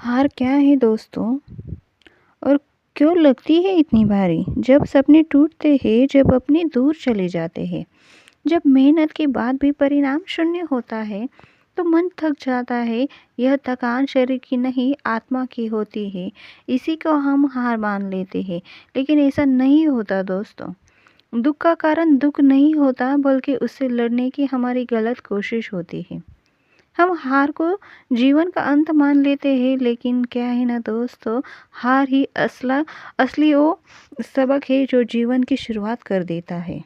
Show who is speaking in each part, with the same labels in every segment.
Speaker 1: हार क्या है दोस्तों? और क्यों लगती है इतनी भारी? जब सपने टूटते हैं, जब अपने दूर चले जाते हैं, जब मेहनत के बाद भी परिणाम शून्य होता है, तो मन थक जाता है। यह थकान शरीर की नहीं, आत्मा की होती है। इसी को हम हार मान लेते हैं, लेकिन ऐसा नहीं होता दोस्तों। दुख का कारण दुख नहीं होता, बल्कि उससे लड़ने की हमारी गलत कोशिश होती है। हम हार को जीवन का अंत मान लेते हैं, लेकिन क्या है ना दोस्तों, हार ही असली वो सबक है जो जीवन की शुरुआत कर देता है।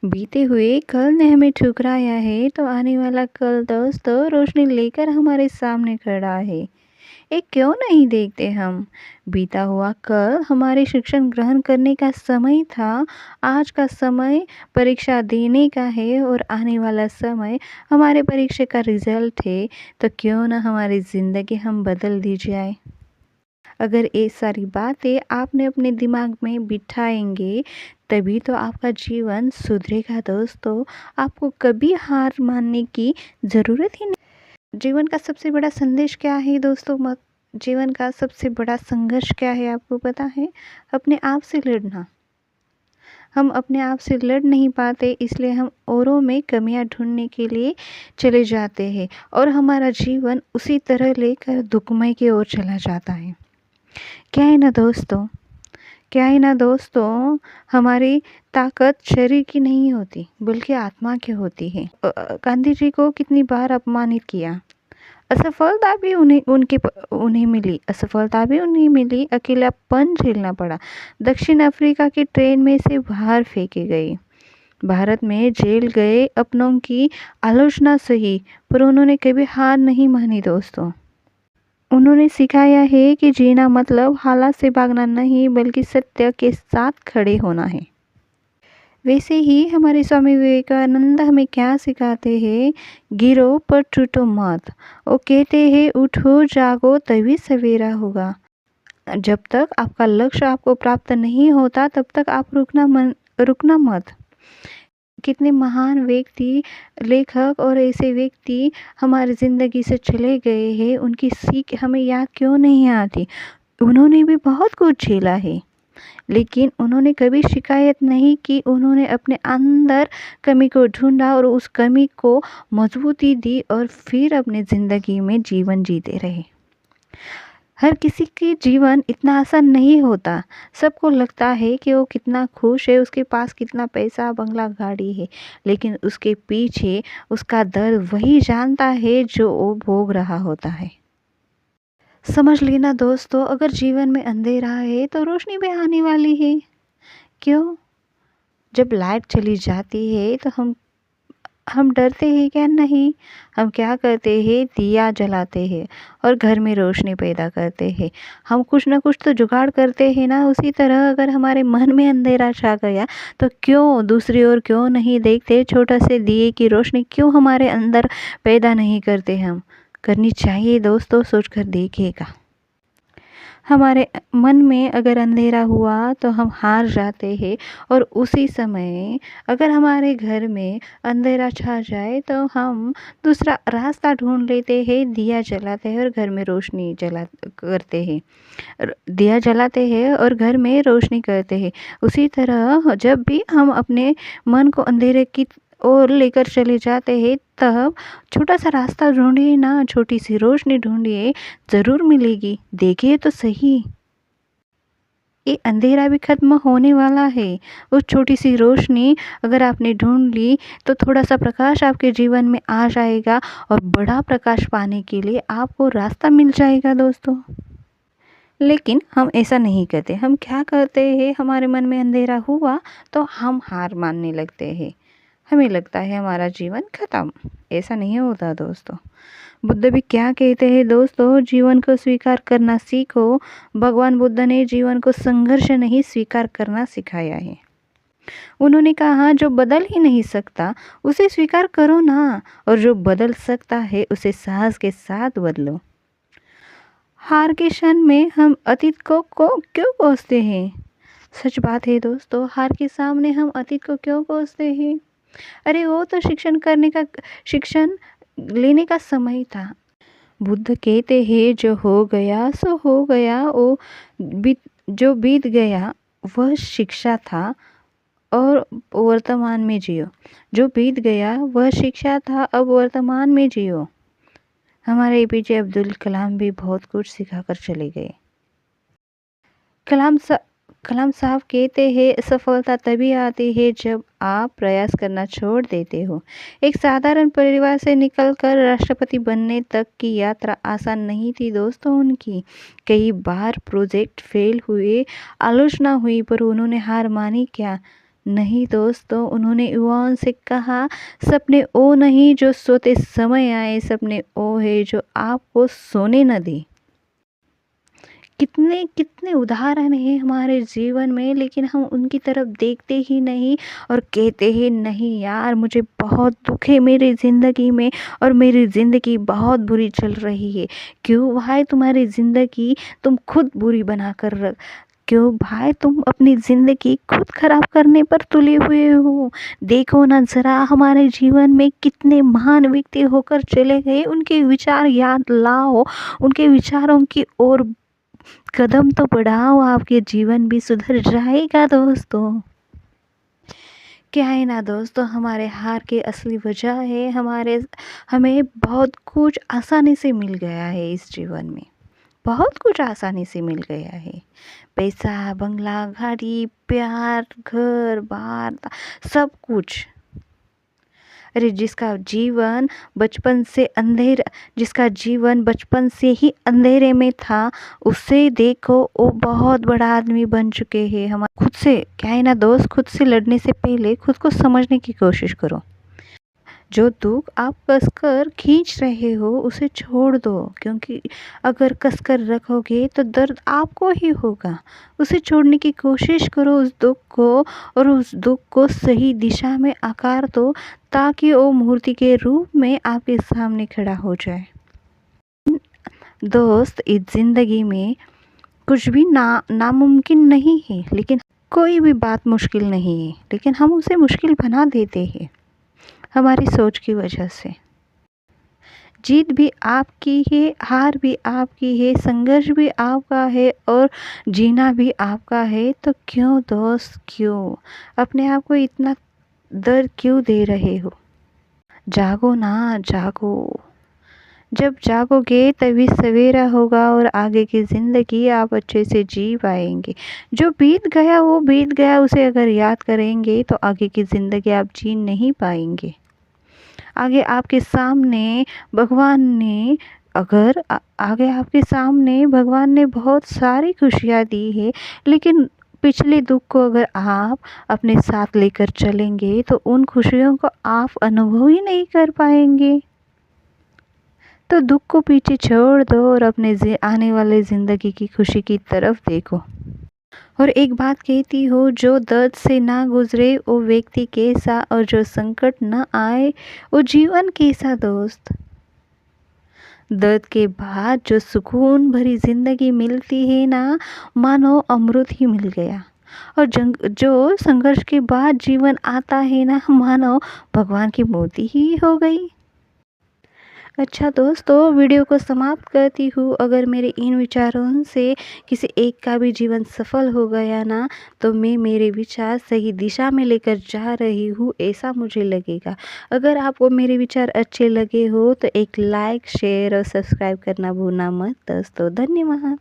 Speaker 1: बीते हुए कल ने हमें ठुकराया है, तो आने वाला कल दोस्तों रोशनी लेकर हमारे सामने खड़ा है। ये क्यों नहीं देखते हम? बीता हुआ कल हमारे शिक्षण ग्रहण करने का समय था। आज का समय परीक्षा देने का है, और आने वाला समय हमारे परीक्षा का रिजल्ट है। तो क्यों ना हमारी ज़िंदगी हम बदल दी जाए। अगर ये सारी बातें आपने अपने दिमाग में बिठाएंगे, तभी तो आपका जीवन सुधरेगा दोस्तों। आपको कभी हार मानने की ज़रूरत ही नहीं। जीवन का सबसे बड़ा संदेश क्या है दोस्तों? मत जीवन का सबसे बड़ा संघर्ष क्या है, आपको पता है? अपने आप से लड़ना। हम अपने आप से लड़ नहीं पाते, इसलिए हम औरों में कमियां ढूंढने के लिए चले जाते हैं, और हमारा जीवन उसी तरह लेकर दुखमय की ओर चला जाता है। क्या है ना दोस्तों, हमारी ताकत शरीर की नहीं होती, बल्कि आत्मा की होती है। गांधी जी को कितनी बार अपमानित किया, असफलता भी उन्हें मिली, अकेलापन झेलना पड़ा, दक्षिण अफ्रीका की ट्रेन में से बाहर फेंके गए, भारत में जेल गए, अपनों की आलोचना सही, पर उन्होंने कभी हार नहीं मानी दोस्तों। उन्होंने सिखाया है कि जीना मतलब हालात से भागना नहीं, बल्कि सत्य के साथ खड़े होना है। वैसे ही हमारे स्वामी विवेकानंद हमें क्या सिखाते हैं? गिरो पर टूटो मत। वो कहते हैं उठो जागो तभी सवेरा होगा। जब तक आपका लक्ष्य आपको प्राप्त नहीं होता, तब तक आप रुकना मत। कितने महान व्यक्ति, लेखक और ऐसे व्यक्ति हमारी ज़िंदगी से चले गए हैं, उनकी सीख हमें याद क्यों नहीं आती? उन्होंने भी बहुत कुछ झेला है, लेकिन उन्होंने कभी शिकायत नहीं की। उन्होंने अपने अंदर कमी को ढूंढा और उस कमी को मजबूती दी, और फिर अपने ज़िंदगी में जीवन जीते रहे। हर किसी की जीवन इतना आसान नहीं होता। सबको लगता है कि वो कितना खुश है, उसके पास कितना पैसा, बंगला, गाड़ी है, लेकिन उसके पीछे उसका दर्द वही जानता है जो वो भोग रहा होता है। समझ लेना दोस्तों, अगर जीवन में अंधेरा है तो रोशनी भी आने वाली है। क्यों? जब लाइट चली जाती है तो हम डरते हैं क्या? नहीं। हम क्या करते हैं? दिया जलाते हैं और घर में रोशनी पैदा करते हैं। हम कुछ ना कुछ तो जुगाड़ करते हैं ना। उसी तरह अगर हमारे मन में अंधेरा छा गया, तो क्यों दूसरी ओर क्यों नहीं देखते? छोटा से दिए की रोशनी क्यों हमारे अंदर पैदा नहीं करते? हम करनी चाहिए दोस्तों, सोच कर देखिएगा। हमारे मन में अगर अंधेरा हुआ तो हम हार जाते हैं, और उसी समय अगर हमारे घर में अंधेरा छा जाए तो हम दूसरा रास्ता ढूंढ लेते हैं, दिया जलाते हैं और घर में रोशनी करते हैं। दिया जलाते हैं और घर में रोशनी करते हैं। उसी तरह जब भी हम अपने मन को अंधेरे की ओर लेकर चले जाते हैं, तब छोटा सा रास्ता ढूंढिए ना, छोटी सी रोशनी ढूंढिए, ज़रूर मिलेगी। देखिए तो सही, ये अंधेरा भी खत्म होने वाला है। उस छोटी सी रोशनी अगर आपने ढूंढ ली, तो थोड़ा सा प्रकाश आपके जीवन में आ जाएगा, और बड़ा प्रकाश पाने के लिए आपको रास्ता मिल जाएगा दोस्तों। लेकिन हम ऐसा नहीं करते। हम क्या करते हैं? हमारे मन में अंधेरा हुआ तो हम हार मानने लगते हैं। हमें लगता है हमारा जीवन खत्म। ऐसा नहीं होता दोस्तों। बुद्ध भी क्या कहते हैं दोस्तों? जीवन को स्वीकार करना सीखो। भगवान बुद्ध ने जीवन को संघर्ष नहीं, स्वीकार करना सिखाया है। उन्होंने कहा जो बदल ही नहीं सकता उसे स्वीकार करो ना, और जो बदल सकता है उसे साहस के साथ बदलो। हार के क्षण में हम अतीत को क्यों कोसते हैं? सच बात है दोस्तों, हार के सामने हम अतीत को क्यों कोसते हैं? अरे वो तो शिक्षण लेने का समय था। बुद्ध कहते हैं जो हो गया सो हो गया, जो बीत गया वह शिक्षा था और वर्तमान में जियो। जो बीत गया वह शिक्षा था, अब वर्तमान में जियो। हमारे एपीजे अब्दुल कलाम भी बहुत कुछ सिखाकर चले गए। कलाम साहब कहते हैं सफलता तभी आती है जब आप प्रयास करना छोड़ देते हो। एक साधारण परिवार से निकलकर राष्ट्रपति बनने तक की यात्रा आसान नहीं थी दोस्तों उनकी। कई बार प्रोजेक्ट फेल हुए, आलोचना हुई, पर उन्होंने हार मानी क्या? नहीं दोस्तों, उन्होंने युवाओं से कहा सपने वो नहीं जो सोते समय आए, सपने वो है जो आपको सोने न दे। कितने कितने उदाहरण हैं हमारे जीवन में, लेकिन हम उनकी तरफ देखते ही नहीं और कहते हैं नहीं यार, मुझे बहुत दुख है मेरी ज़िंदगी में और मेरी ज़िंदगी बहुत बुरी चल रही है। क्यों भाई, तुम्हारी ज़िंदगी तुम खुद बुरी बना कर रख क्यों भाई, तुम अपनी ज़िंदगी खुद खराब करने पर तुले हुए हो। देखो ना ज़रा, हमारे जीवन में कितने महान व्यक्ति होकर चले गए, उनके विचार याद लाओ, उनके विचारों की ओर कदम तो बढ़ाओ, आपके जीवन भी सुधर जाएगा दोस्तों। क्या है ना दोस्तों, हमारे हार की असली वजह है हमें बहुत कुछ आसानी से मिल गया है इस जीवन में। बहुत कुछ आसानी से मिल गया है। पैसा, बंगला, गाड़ी, प्यार, घर बार, सब कुछ। अरे जिसका जीवन बचपन से ही अंधेरे में था, उसे देखो वो बहुत बड़ा आदमी बन चुके हैं। हम खुद से, क्या है ना दोस्त, खुद से लड़ने से पहले खुद को समझने की कोशिश करो। जो दुख आप कसकर खींच रहे हो उसे छोड़ दो, क्योंकि अगर कसकर रखोगे तो दर्द आपको ही होगा। उसे छोड़ने की कोशिश करो उस दुख को, और उस दुख को सही दिशा में आकार दो, ताकि वो मूर्ति के रूप में आपके सामने खड़ा हो जाए। दोस्त, इस ज़िंदगी में कुछ भी नामुमकिन नहीं है, लेकिन कोई भी बात मुश्किल नहीं है, लेकिन हम उसे मुश्किल बना देते हैं हमारी सोच की वजह से। जीत भी आपकी है, हार भी आपकी है, संघर्ष भी आपका है और जीना भी आपका है। तो क्यों दोस्त, क्यों अपने आप को इतना दर्द क्यों दे रहे हो? जागो ना, जागो। जब जागोगे तभी सवेरा होगा और आगे की ज़िंदगी आप अच्छे से जी पाएंगे। जो बीत गया वो बीत गया, उसे अगर याद करेंगे तो आगे की ज़िंदगी आप जी नहीं पाएंगे। आगे आपके सामने भगवान ने बहुत सारी खुशियाँ दी है, लेकिन पिछले दुख को अगर आप अपने साथ लेकर चलेंगे तो उन खुशियों को आप अनुभव ही नहीं कर पाएंगे। तो दुख को पीछे छोड़ दो और अपने आने वाले ज़िंदगी की खुशी की तरफ देखो। और एक बात कहती हो, जो दर्द से ना गुजरे वो व्यक्ति कैसा, और जो संकट ना आए वो जीवन कैसा दोस्त। दर्द के बाद जो सुकून भरी ज़िंदगी मिलती है ना, मानो अमृत ही मिल गया। और जो संघर्ष के बाद जीवन आता है ना, मानो भगवान की मूर्ति ही हो गई। अच्छा दोस्तों, वीडियो को समाप्त करती हूँ। अगर मेरे इन विचारों से किसी एक का भी जीवन सफल हो गया ना, तो मैं मेरे विचार सही दिशा में लेकर जा रही हूँ, ऐसा मुझे लगेगा। अगर आपको मेरे विचार अच्छे लगे हो तो एक लाइक, शेयर और सब्सक्राइब करना भूलना मत दोस्तों। धन्यवाद।